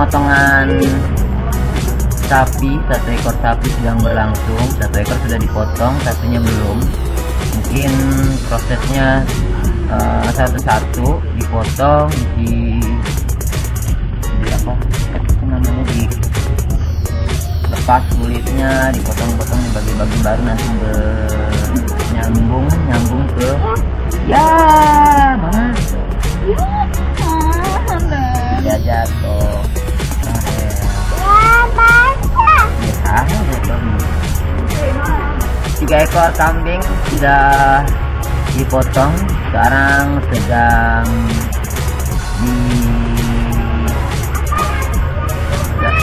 pemotongan sapi, satu ekor sapi sedang berlangsung. Satu ekor sudah dipotong, satunya belum. Mungkin prosesnya satu-satu dipotong, di apa namanya, di lepas kulitnya, dipotong-potong, dibagi-bagi, baru nanti nyambung ke ya mana ya jatuh. Tiga ekor kambing sudah dipotong, sekarang sedang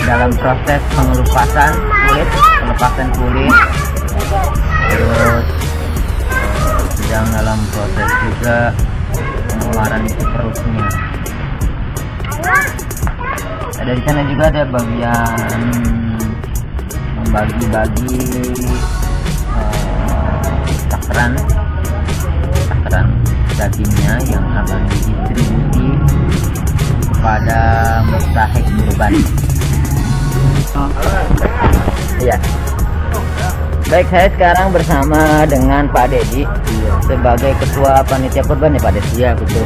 dalam proses pelepasan kulit, terus sedang dalam proses juga pengeluaran isi perutnya. Dari sana juga ada bagian membagi-bagi takaran dagingnya yang akan didistribusi kepada mustahik kurban. Ya. Baik, saya sekarang bersama dengan Pak Dedi sebagai ketua panitia kurban ya Pak Dedi. Iya betul.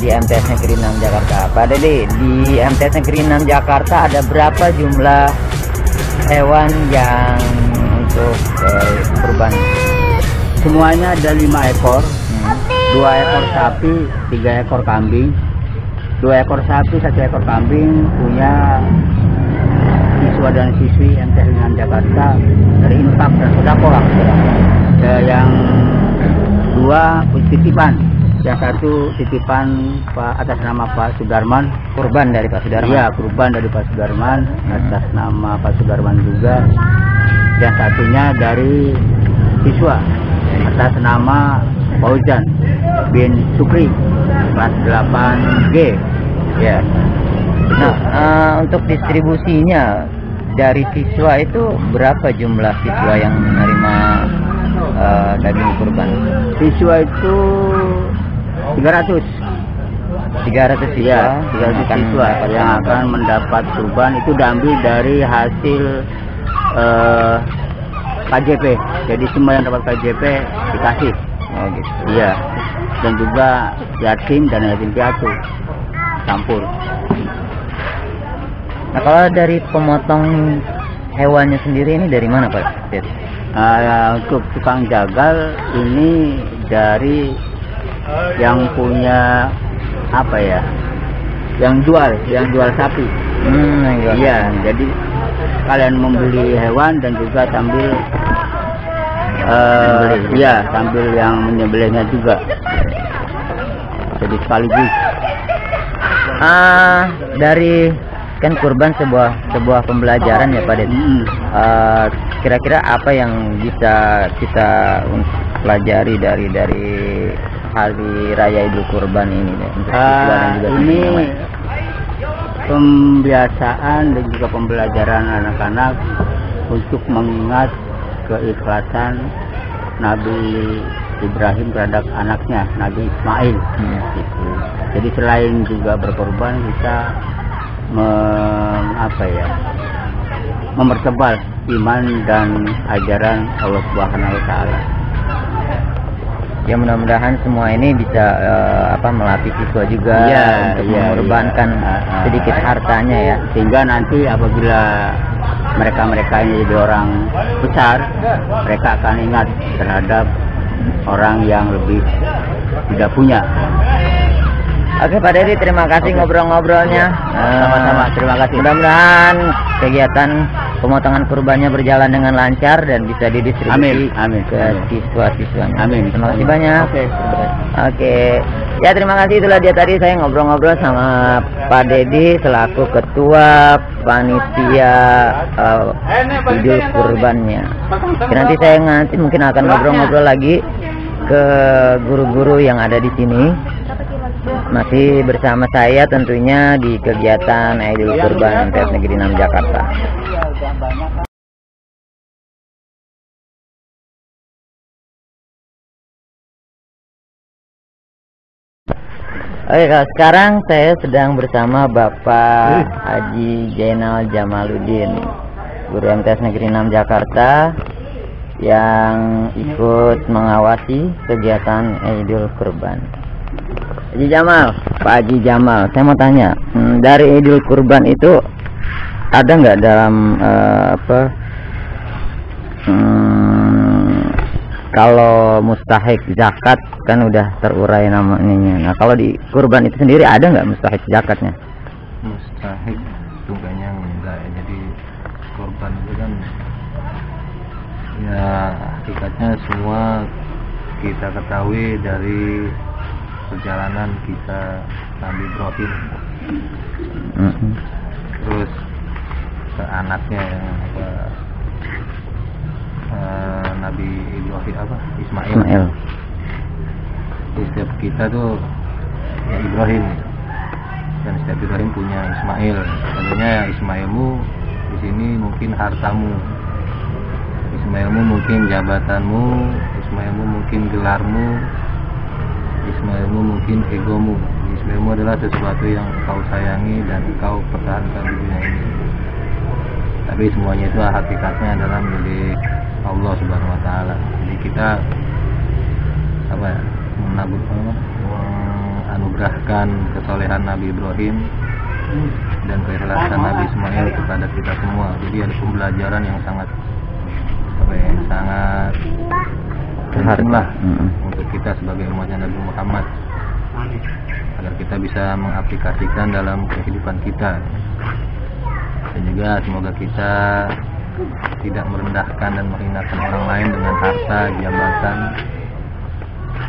Di MTS Negeri 6 Jakarta. Pak Dedi, di MTS Negeri 6 Jakarta ada berapa jumlah hewan yang untuk kurban? Semuanya ada 5 ekor, 2 ekor sapi, 3 ekor kambing. 2 ekor sapi, 1 ekor kambing punya siswa dan siswi MTS 6 Jakarta dari infak dan sedekah. Yang 2 titipan, yang 1 titipan atas nama Pak Sudarman, Kurban dari Pak Sudarman. Iya, kurban dari Pak Sudarman atas nama Pak Sudarman juga. Yang satunya dari siswa atas nama Fauzan bin Sukri kelas 8G. Ya. Nah, untuk distribusinya dari siswa itu berapa jumlah siswa yang menerima daging kurban? Siswa itu 300 siswa, ya, 300 siswa yang akan mendapat kurban. Itu diambil dari hasil KJP. Jadi semua yang dapat KJP dikasih. Oh gitu. Iya. Dan juga yatim dan yatim piatu campur. Nah, kalau dari pemotong hewannya sendiri ini dari mana Pak? Untuk tukang jagal ini dari yang punya apa ya? Yang jual sapi. Iya, jadi kalian membeli hewan dan juga sambil sambil yang menyembelihnya juga. Jadi sekaligus. Dari kan kurban sebuah pembelajaran ya Pak Ded. Kira-kira apa yang bisa kita pelajari dari hari raya Idul Kurban ini untuk siswa dan juga ini pembiasaan dan juga pembelajaran anak-anak untuk mengingat keikhlasan Nabi Ibrahim terhadap anaknya Nabi Ismail. Gitu. Jadi selain juga berkorban, kita mempertebal iman dan ajaran Allah Subhanahu wa Ta'ala. Ya, mudah-mudahan semua ini bisa melatih siswa juga untuk mengorbankan sedikit hartanya ya, sehingga nanti apabila mereka ini jadi orang besar, mereka akan ingat terhadap orang yang lebih tidak punya. Oke Pak Dedi, terima kasih ngobrol-ngobrolnya. Sama-sama, terima kasih. Mudah-mudahan kegiatan pemotongan kurbannya berjalan dengan lancar dan bisa didistribusi ke siswa-siswanya. Amin. Terima kasih banyak. Oke. Ya, terima kasih. Itulah dia tadi saya ngobrol-ngobrol sama Pak Dedi selaku ketua panitia Idul Kurbannya. Nanti saya mungkin akan ngobrol-ngobrol lagi ke guru-guru yang ada di sini. Masih bersama saya tentunya di kegiatan Idul Kurban MTS Negeri 6 Jakarta. Oke, kalau sekarang saya sedang bersama Bapak Haji Zainal Jamaluddin, guru MTS Negeri 6 Jakarta, yang ikut mengawasi kegiatan Idul Kurban. Haji Jamal, Pak Haji Jamal, saya mau tanya, dari Idul Kurban itu ada nggak dalam kalau mustahik zakat kan udah terurai namanya. Nah, kalau di kurban itu sendiri ada nggak mustahik zakatnya? Mustahik itu kayaknya enggak ya. Jadi kurban itu kan ya hakikatnya semua kita ketahui dari perjalanan kita Nabi Ibrahim, terus ke anaknya yang Nabi Ibrahim Ismail. Setiap kita tuh ya Ibrahim, dan setiap Ibrahim punya Ismail. Tentunya ya Ismailmu di sini mungkin hartamu, Ismailmu mungkin jabatanmu, Ismailmu mungkin gelarmu, Ismailmu mungkin egomu. Ismailmu adalah sesuatu yang kau sayangi dan kau pertahankan di dunia ini. Tapi semuanya itu hakikatnya adalah milik Allah Subhanahu wa taala. Jadi kita menganugerahkan kesolehan Nabi Ibrahim dan keikhlasan Nabi Ismail kepada kita semua. Jadi ada pembelajaran yang sangat penting lah untuk kita sebagai umatnya Nabi Muhammad, agar kita bisa mengaplikasikan dalam kehidupan kita. Dan juga semoga kita tidak merendahkan dan menghinakan orang lain dengan harta, jabatan,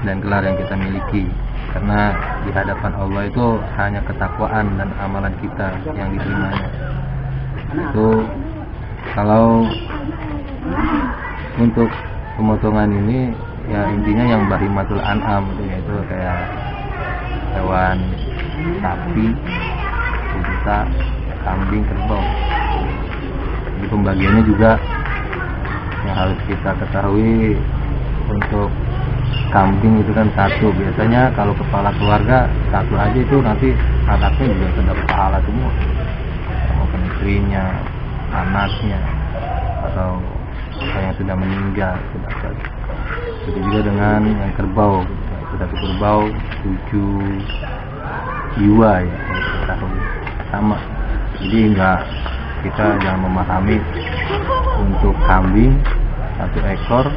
dan gelar yang kita miliki. Karena di hadapan Allah itu hanya ketakwaan dan amalan kita yang diterimanya. Itu kalau untuk pemotongan ini ya intinya yang bahimatul an'am, yaitu kayak hewan sapi, unta, kambing, kerbau. Jadi pembagiannya juga yang harus kita ketahui, untuk kambing itu kan satu. Biasanya kalau kepala keluarga satu aja itu nanti anaknya juga sudah pahala semua, maupun istrinya, anaknya, atau yang sudah meninggal sudah. Itu juga dengan yang kerbau, satu kerbau 7 jiwa ya, kalau sama. Jadi kita jangan memahami untuk kambing 1 ekor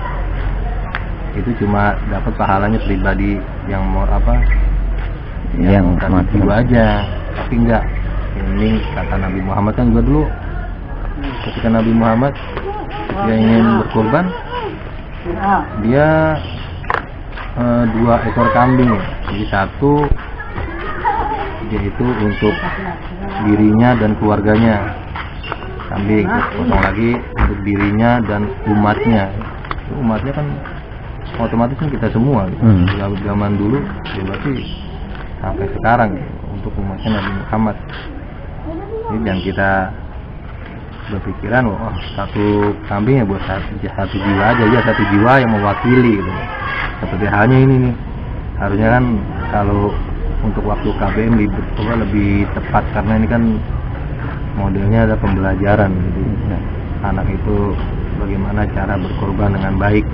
itu cuma dapat pahalanya pribadi yang mau yang mati aja, tapi enggak. Ini kata Nabi Muhammad kan juga dulu, ketika Nabi Muhammad dia ingin berkorban, dia 2 ekor kambing ya. Jadi 1 yaitu untuk dirinya dan keluarganya, kambing, potong lagi untuk dirinya dan umatnya. Umatnya kan otomatis kan kita semua gitu. Zaman dulu ya berarti sampai sekarang gitu, untuk umatnya Nabi Muhammad. Jadi jangan kita berpikiran wah 1 kambing ya buat satu jiwa aja, ya 1 jiwa yang mewakili gitu. Seperti halnya ini nih, harusnya kan kalau untuk waktu KBM lebih tepat, karena ini kan modelnya ada pembelajaran. Jadi anak itu bagaimana cara berkorban dengan baik.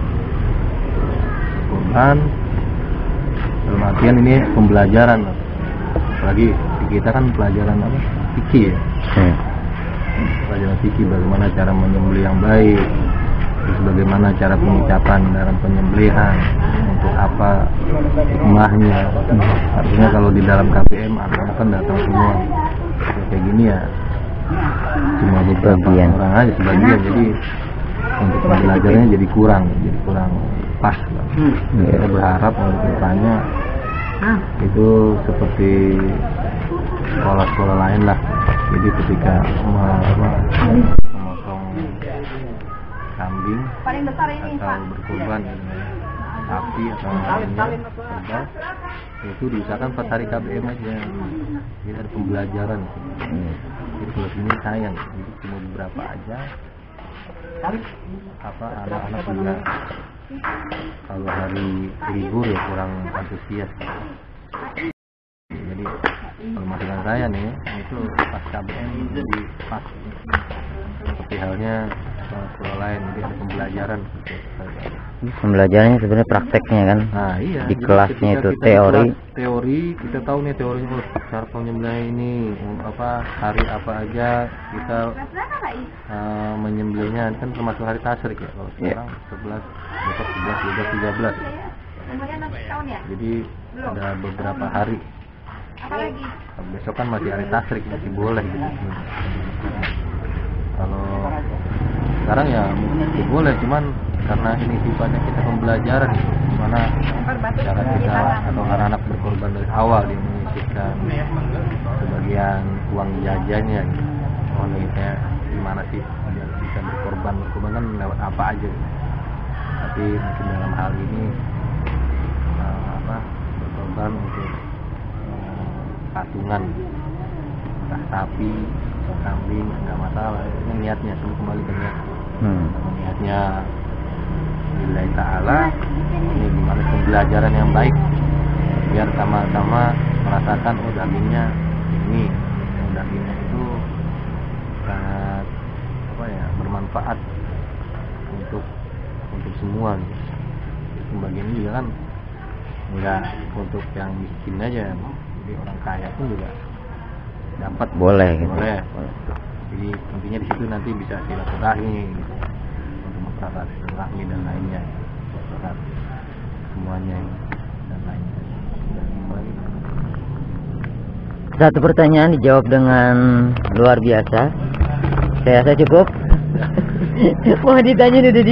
Korban dalam artian ini pembelajaran, apalagi kita kan pelajaran fikih ya. Pelajaran fikih, bagaimana cara menyembelih yang baik, terus bagaimana cara pengucapan dalam penyembelihan, untuk apa hikmahnya. Artinya kalau di dalam KBM anak-anak kan datang semua kayak gini ya, cuma beberapa orang aja sebagian, jadi untuk pembelajarannya jadi kurang pas. Kita berharap untuk depannya itu seperti sekolah-sekolah lain lah. Jadi ketika memotong kambing atau berkorban sapi atau kerbau, itu diusahakan 4 hari KBM aja. Jadi ada pembelajaran. Jadi kalau ini sayang, jadi cuma beberapa aja. Anak-anak juga kalau hari libur ya kurang antusias. Jadi kalau masukan saya nih itu pas KBM jadi pas seperti halnya sekolah lain, jadi ada pembelajaran. Pembelajarannya sebenarnya prakteknya kan. Nah iya, Di jadi kelasnya ketika itu kita di teori. kelas teori kita tahu nih teorinya, cara penyembelihan ini apa, hari apa aja kita menyembelihnya, kan termasuk hari tasyrik ya. Kalau sekarang 11, besok 11, 12, 13. Jadi ada beberapa hari. Besok kan masih hari tasyrik, masih boleh gitu. Kalau sekarang ya masih boleh, cuman karena ini sifatnya kita pembelajaran, gimana cara kita atau anak-anak berkorban dari awal, dia menyisihkan sebagian uang jajannya gitu. Oh nih kayak gimana sih biar bisa berkorban kan lewat apa aja gitu. Tapi mungkin dalam hal ini berkorban untuk patungan, entah sapi, kambing, nggak masalah. Ini niatnya, semua kembali ke niat. Niatnya lillahi ta'ala, ini gimana pembelajaran yang baik, biar sama-sama merasakan oh dagingnya ini, dagingnya itu sangat bermanfaat untuk semua gitu. Pembagian ini juga kan enggak untuk yang miskin aja, jadi orang kaya pun juga dapat, Boleh gitu. boleh. Jadi intinya di situ nanti bisa silaturahmi gitu, untuk mempererat silaturahmi dan lainnya, mempererat semuanya dan lainnya. Satu pertanyaan dijawab dengan luar biasa. Saya rasa cukup. Mau ditanya udah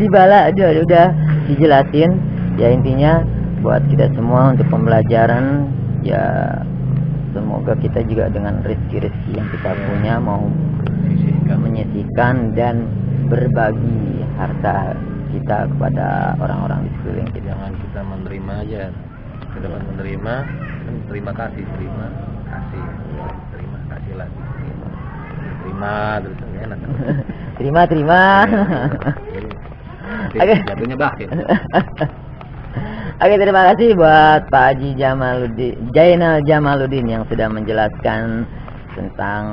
dibala, udah dijelasin. Ya intinya buat kita semua untuk pembelajaran, ya semoga kita juga dengan rezeki yang kita punya mau menyisihkan dan berbagi harta kita kepada orang-orang di sekeliling kita. Jangan kita menerima aja, kita dapat menerima kan, terima kasih, terima kasih lagi, terima terus enak. Terima. Oke, jatuhnya bakhil. Oke, terima kasih buat Pak Haji Jainal Jamaluddin yang sudah menjelaskan tentang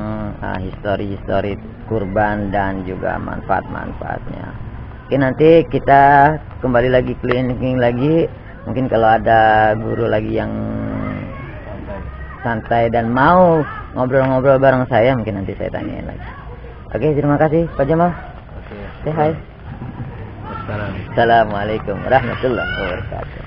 histori-histori kurban dan juga manfaat-manfaatnya. Oke, nanti kita kembali lagi cleaning lagi. Mungkin kalau ada guru lagi yang santai dan mau ngobrol-ngobrol bareng saya, mungkin nanti saya tanyain lagi. Oke, terima kasih Pak Jamal. Oke. Say hi. Assalamualaikum warahmatullahi wabarakatuh.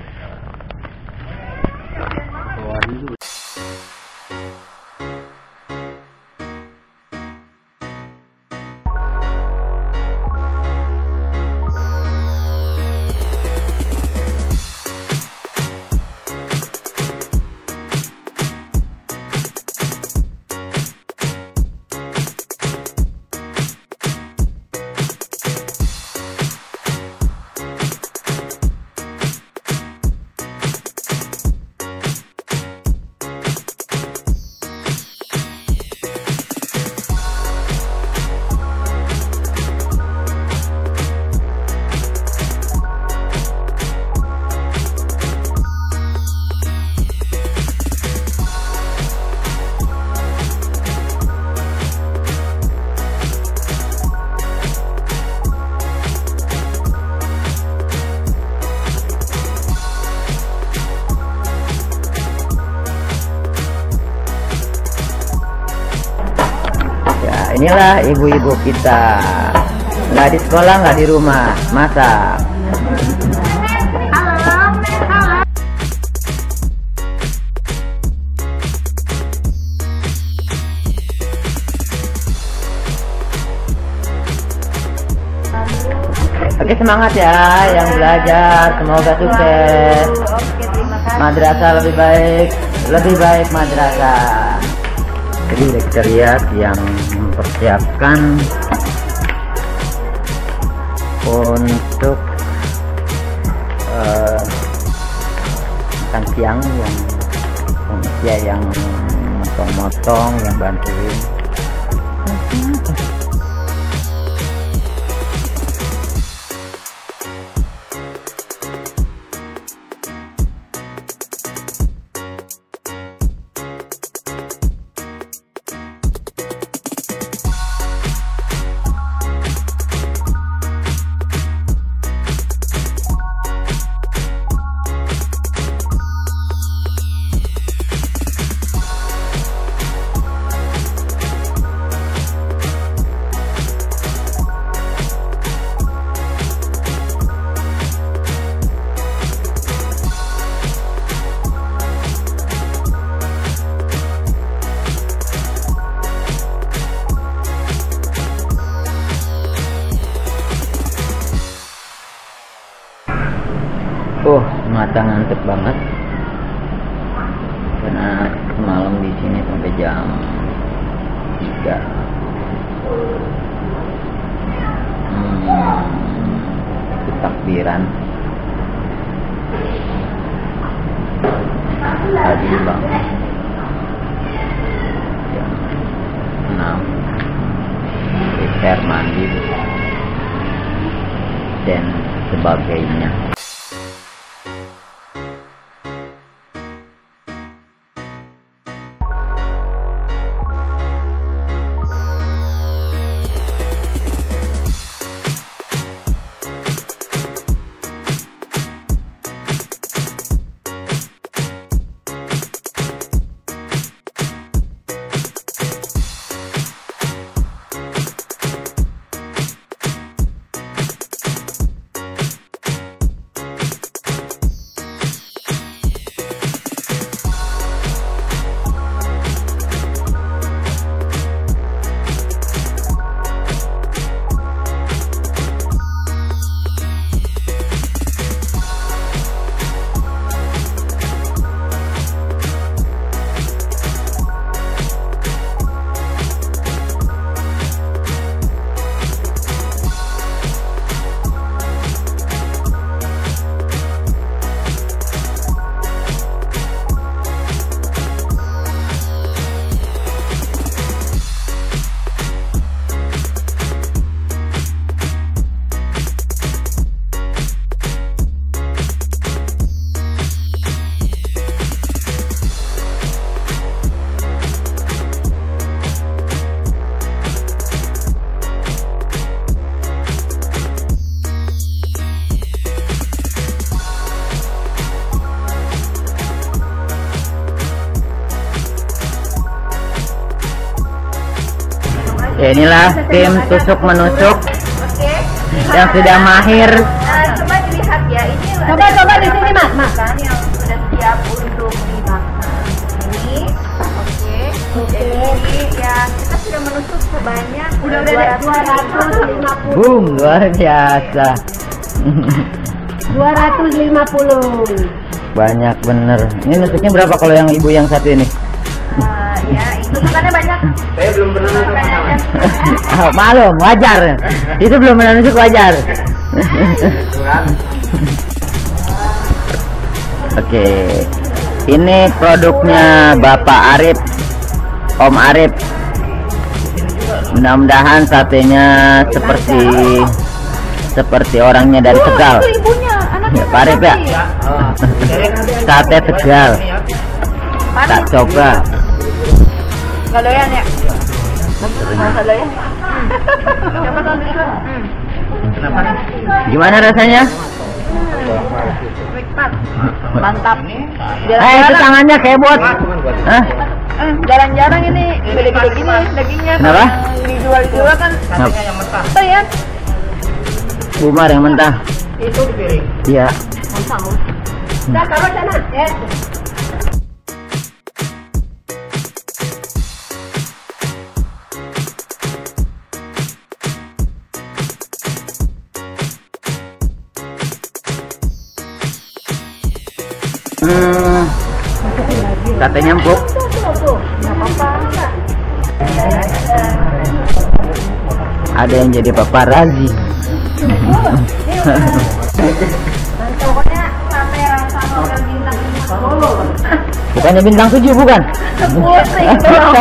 Inilah ibu-ibu kita, nggak di sekolah, nggak di rumah, masak. Oke, semangat ya yang belajar, semoga sukses. Madrasah lebih baik madrasah. Jadi udah kita lihat yang mempersiapkan untuk makan siang, yang motong-motong, yang bantuin. mantep banget karena semalam di sini sampai jam 3. Ikut takbiran tadi bangun jam 6, prepare mandi dan sebagainya. Ya, inilah tim tusuk menusuk yang sudah mahir. Coba dilihat ya, ini Coba di sini Mas. makan yang sudah siap untuk dimakan. Ini, oke. Jadi ya kita sudah menusuk sebanyak Udah ada 250. Boom, luar biasa. 250. Banyak bener. Ini nusuknya berapa kalau yang ibu yang satu ini? ya itu makannya banyak. Saya belum pernah nusuk. Malum, wajar. Itu belum pernah nusuk, wajar. Oke, ini produknya Bapak Arif, Om Arif. Mudah-mudahan satenya seperti orangnya dari Tegal. Ya, Pak Arif ya. Sate Tegal. Tak coba. Nggak doyan ya? Nggak doyan. Coba tunjukkan. Gimana rasanya? Nikmat. Mantap. Itu tangannya kebot. Hah? Jarang-jarang ini gede-gede gini dagingnya. Kenapa? Dijual kan yang mentah. oh ya. Umar yang mentah. Itu di piring. Iya. Udah taruh sana ya. Satenya empuk. Ada yang jadi paparazi. Pokoknya sampai rasa hotel bintang 5. Bukannya bintang 7, bukan? Putri dong.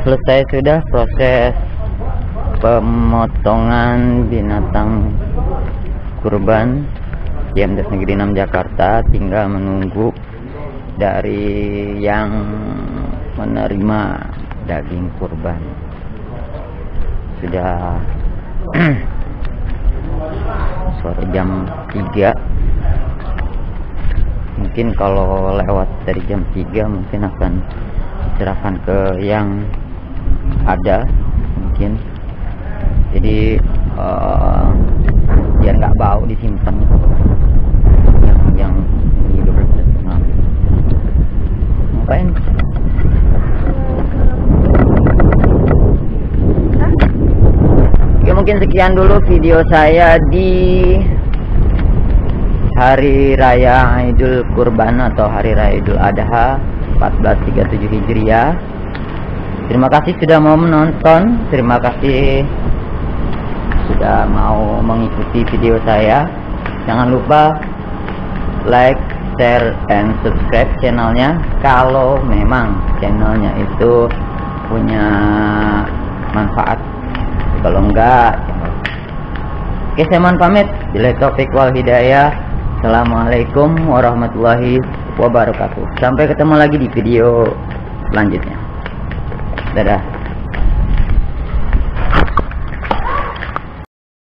selesai sudah proses pemotongan binatang kurban di MTs Negeri 6 Jakarta. Tinggal menunggu dari yang menerima daging kurban. Sudah sore jam 3. Mungkin kalau lewat dari jam 3 mungkin akan diserahkan ke yang ada mungkin. Jadi biar nggak bau disimpan yang hidup ngapain. Oke, mungkin sekian dulu video saya di Hari Raya Idul Kurban atau Hari Raya Idul Adha 1437 Hijriah. Terima kasih sudah mau menonton. Terima kasih sudah mau mengikuti video saya. Jangan lupa like, share, and subscribe channelnya kalau memang channelnya itu punya manfaat. Kalau enggak, oke, saya mohon pamit. Billahi taufik wal hidayah. Assalamualaikum warahmatullahi wabarakatuh. Sampai ketemu lagi di video selanjutnya. Dadah.